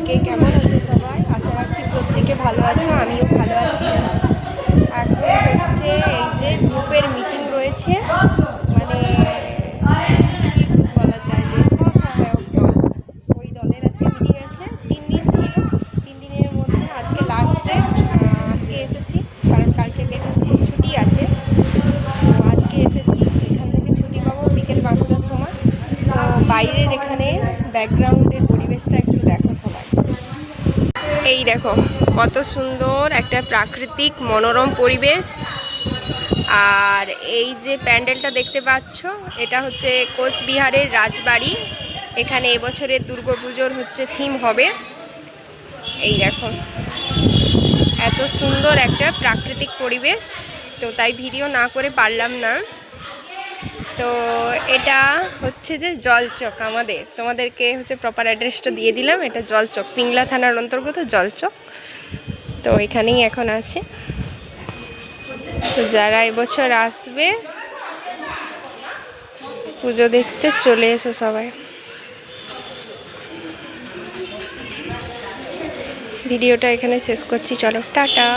কে কেমন আছো সবাই? আশা রাখছি প্রত্যেকে ভালো আছো, আমিও ভালো আছি। এখন হচ্ছে এই যে গ্রুপের মিটিং রয়েছে, মানে কি গ্রুপ বলা যায়, যে স্বসহায়ক দল, ওই দলের আজকে মিটিং আছে। 3 দিন ছিল, 3 দিনের মধ্যে আজকে লাস্ট ডে। আজকে এসেছি কারণ কালকে বেতন ছুটি আছে, তো আজকে এসেছি। এখান থেকে ছুটি পাবো বিকেল 5টার সময়। তো বাইরের এখানে ব্যাকগ্রাউন্ডের পরিবেশটা একটু দেখো সবাই। এই দেখো কত সুন্দর একটা প্রাকৃতিক মনোরম পরিবেশ। আর এই যে প্যান্ডেলটা দেখতে পাচ্ছ, এটা হচ্ছে কোচবিহারের রাজবাড়ি। এখানে এবছরের দুর্গাপুজোর হচ্ছে থিম হবে। এই দেখো এত সুন্দর একটা প্রাকৃতিক পরিবেশ, তো তাই ভিডিও না করে পারলাম না। তো এটা হচ্ছে যে জলচক, তোমাদেরকে হচ্ছে প্রপার অ্যাড্রেসটা দিয়ে দিলাম। এটা জলচক, পিংলা থানার অন্তর্গত জলচক। তো এখানেই এখন আছে। তো যারা এবছর আসবে পুজো দেখতে, চলে এসো সবাই। ভিডিওটা এখানে শেষ করছি, চলো টাটা।